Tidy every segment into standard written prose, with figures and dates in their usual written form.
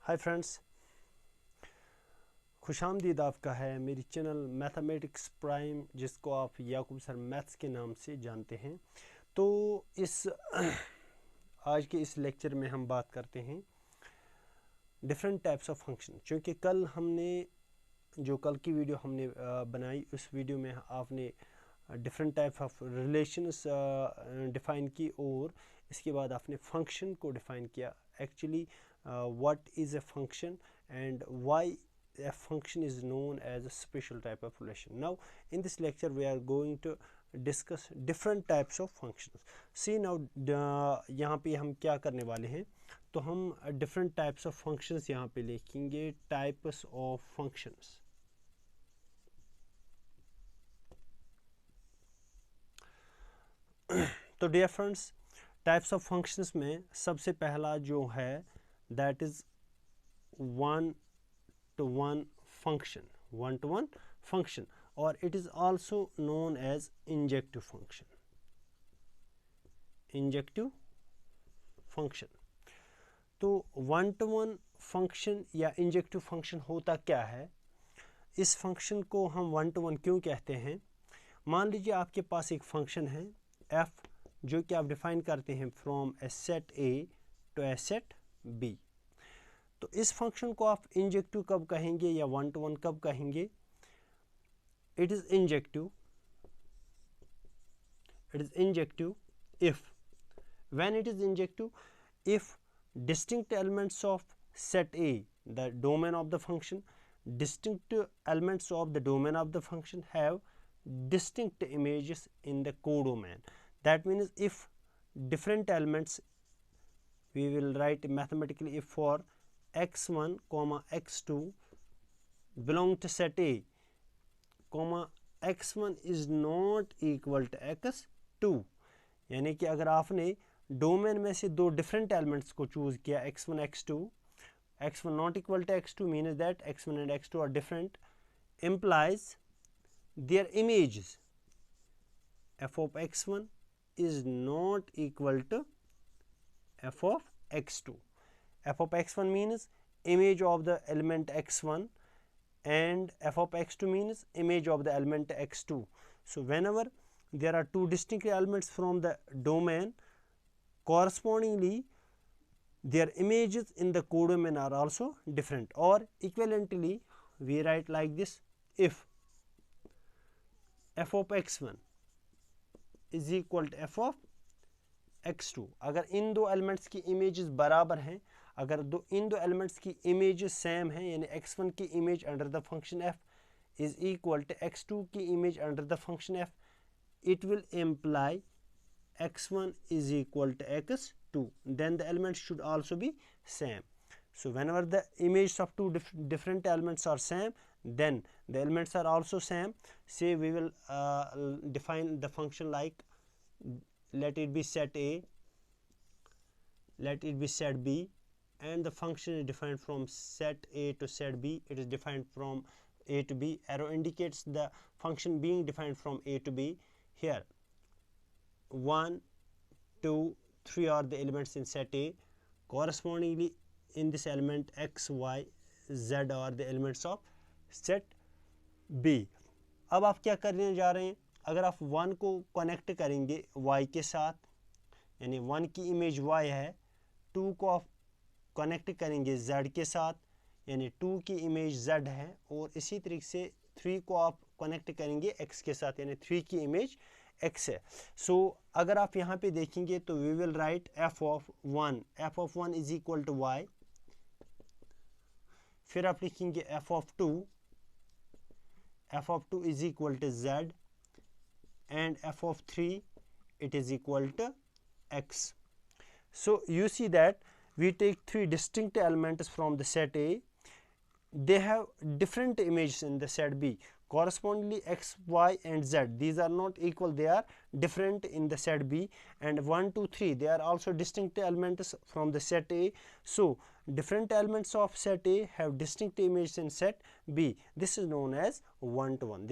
Hi friends, खुशामदीद आपका है मेरी चैनल मैथमेटिक्स प्राइम, जिसको आप याकूब सर मैथ्स के नाम से जानते हैं। तो इस आज के इस लेक्चर में हम बात करते हैं डिफरेंट टाइप्स ऑफ फंक्शन। क्योंकि कल की वीडियो हमने बनाई, उस वीडियो में आपने different type of relations define की और इसके बाद आपने फंक्शन को डिफ़ाइन किया। Actually what is a function and why a function is known as a special type of relation. Now in this lecture we are going to discuss different types of functions. See now यहाँ पे हम क्या करने वाले हैं, तो हम different types of functions यहाँ पे लिखेंगे, types of functions. तो dear friends, types of functions में सबसे पहला जो है that is one to one function, or it is also known as injective function. तो वन टू वन फंक्शन या इंजेक्टिव फंक्शन होता क्या है, इस फंक्शन को हम वन टू वन क्यों कहते हैं। मान लीजिए आपके पास एक फंक्शन है f, जो कि आप डिफाइन करते हैं from a set a to a set b। तो इस फंक्शन को आप इंजेक्टिव कब कहेंगे या वन टू वन कब कहेंगे। It is injective if when it is injective if distinct elements of set A, the domain of the function, distinct elements of the domain of the function have distinct images in the codomain. That means if different elements, we will write mathematically, if for x1 comma x2 belong to set A comma x1 is not equal to x2, यानी कि अगर आपने domain में से दो different elements को choose किया x1 x2, x1 not equal to x2 means that x1 and x2 are different, implies their images f of x1 is not equal to f of x2. f of x1 means image of the element x1 and f of x2 means image of the element x2. So whenever there are two distinct elements from the domain, correspondingly their images in the codomain are also different, or equivalently we write like this: if f of x1 is equal to f of x2, अगर इन दो elements की images बराबर हैं, अगर इन दो elements की images same हैं, यानी x1 की image under the function f is equal to x2 की image under the function f, it will imply x1 is equal to x2, then the elements should also be same. So whenever the images of two different elements are same, then the elements are also same. Say we will define the function like, let it be set A, let it be set B, and the function is defined from set A to set B. It is defined from A to B. Arrow indicates the function being defined from A to B. Here 1, 2, 3 are the elements in set A. Correspondingly in this element x, y, z are the elements of set B. अब आप क्या करने जा रहे हैं, अगर आप 1 को कनेक्ट करेंगे y के साथ, यानी 1 की इमेज y है, 2 को आप कनेक्ट करेंगे z के साथ, यानी 2 की इमेज z है, और इसी तरीके से 3 को आप कनेक्ट करेंगे x के साथ, यानी 3 की इमेज x है। सो अगर आप यहाँ पे देखेंगे तो we will write f of 1 is equal to y, फिर आप लिखेंगे f of 2 is equal to z, and f of 3 it is equal to x. So you see that we take three distinct elements from the set A, they have different images in the set B. Correspondingly x, y and z, these are not equal, they are different in the set B, and 1, 2, 3 they are also distinct elements from the set A. So different elements of set A have distinct images in set B. This is known as one to one.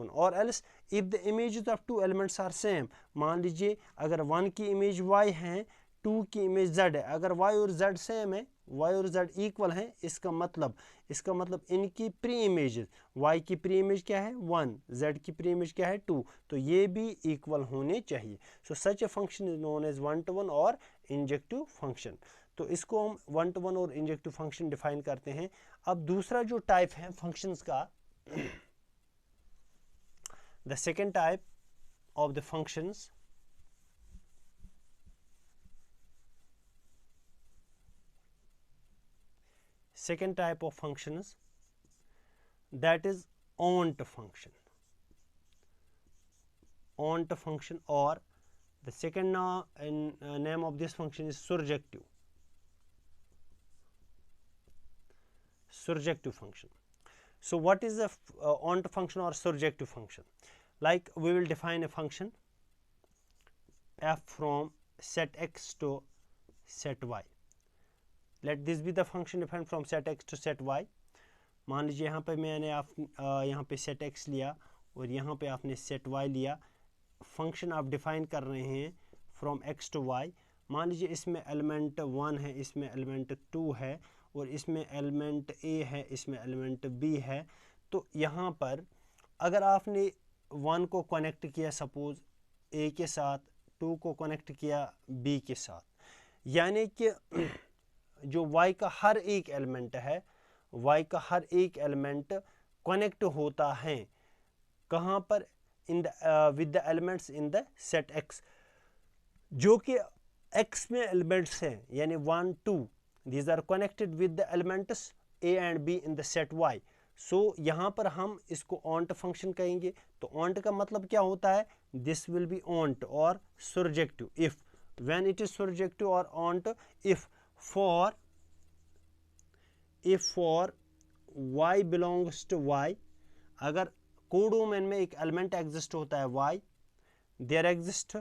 Or else if the images of two elements are same, मान लीजिए अगर 1 की image y है, 2 की image z है, अगर y और z same है, y और z इक्वल हैं, इसका मतलब इनकी प्री इमेजेस, y की प्री इमेज क्या है 1, z की प्री इमेज क्या है 2, तो ये भी इक्वल होने चाहिए। So such a function is known as one to one और इंजेक्टिव फंक्शन। तो इसको हम वन टू वन और इंजेक्टिव फंक्शन डिफाइन करते हैं। अब दूसरा जो टाइप है फंक्शंस का, the second type of the functions, second type of functions, that is onto function. Onto function, or the second name of this function is surjective. Surjective function. So what is a onto function or surjective function? Like we will define a function f from set x to set y. Let this be the function defined from set x to set y. मान लीजिए यहाँ पे मैंने यहाँ पे set x लिया और यहाँ पे आपने set y लिया। फंक्शन आप डिफाइन कर रहे हैं फ्रॉम x to y। मान लीजिए इसमें एलिमेंट 1 है, इसमें एलिमेंट 2 है, और इसमें एलिमेंट a है, इसमें एलिमेंट b है। तो यहाँ पर अगर आपने 1 को कनेक्ट किया सपोज a के साथ, 2 को कनेक्ट किया b के साथ, यानी कि जो y का हर एक एलिमेंट है, y का हर एक एलिमेंट कनेक्ट होता है कहाँ पर, in the with the elements in the set x, जो कि x में एलिमेंट्स हैं, यानी 1 2, these are connected with the elements a and b in the set y। So यहाँ पर हम इसको ऑन्ट फंक्शन कहेंगे। तो ऑन्ट का मतलब क्या होता है, दिस विल बी ऑन्ट और surjective if, when it is surjective or onto if for y belongs to y, अगर कोडोमेन में एक एलिमेंट एग्जिस्ट होता है y, there exist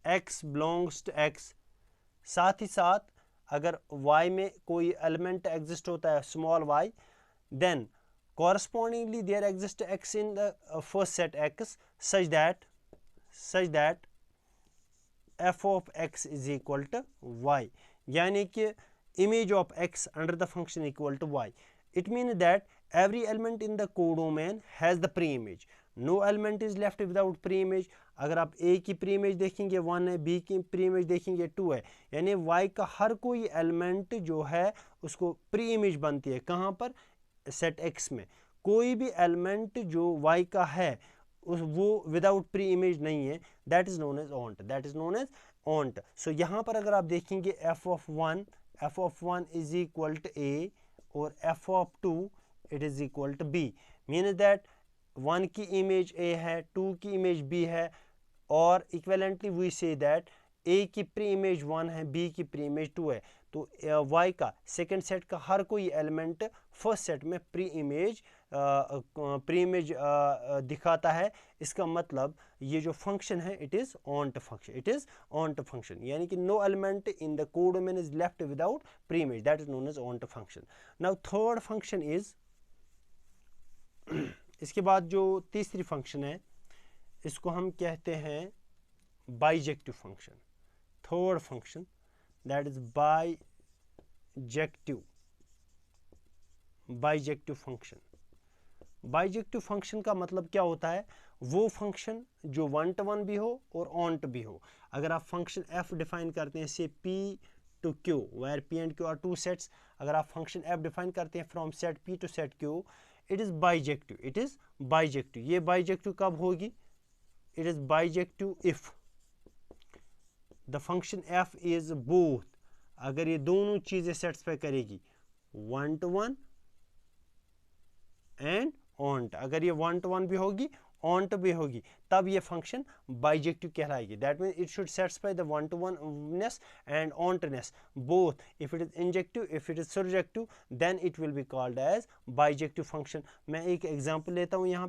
x belongs to x, साथ ही साथ अगर y में कोई एलिमेंट एग्जिस्ट होता है small y, then correspondingly there exists x in the first set x such that f of x is equal to y, यानी कि image of x under the function equal to y. It means that every element in the codomain has the pre-image. No element is left without pre-image. अगर आप a की pre-image देखेंगे 1 है, b की pre-image देखेंगे 2 है, यानी y का हर कोई एलिमेंट जो है उसको pre-image बनती है। कहाँ पर, सेट x में। कोई भी एलिमेंट जो y का है वो विदाउट प्री इमेज नहीं है, that is known as onto, that is known as onto. So यहाँ पर अगर आप देखेंगे f of 1 is equal to a और f of 2 it is equal to b, mean that 1 की इमेज a है, 2 की इमेज b है, और equivalently we see that a की प्री इमेज 1 है, b की प्री इमेज 2 है। तो y का सेकेंड सेट का हर कोई एलिमेंट फर्स्ट सेट में प्री इमेज दिखाता है। इसका मतलब ये जो फंक्शन है it is onto function, it is onto function, यानी कि no element in the codomain is left without pre image, that is known as onto function. Now third function is, इसके बाद जो तीसरी फंक्शन है इसको हम कहते हैं bijective function. Third function that is bijective function. Bijective function का मतलब क्या होता है, वो फंक्शन जो वन टू वन भी हो और ऑन्ट भी हो। अगर आप फंक्शन f डिफाइन करते हैं से p to q where p and q are two sets, अगर आप फंक्शन f डिफाइन करते हैं from set p to set q, it is bijective, it is bijective. ये बाइजेक्टिव कब होगी, it is bijective if the function f is both, अगर ये दोनों चीजें सेटिस्फाई करेगी, वन टू वन एंड ऑन्ट, अगर ये वन टू वन भी होगी ऑन्ट भी होगी, तब ये फंक्शन बाइजेक्टिव कहलाएगी। That mean it should satisfy the one to oneness and ontoness both. If it is injective, if it is surjective, then it will be called as bijective function. मैं एक example लेता हूँ यहाँ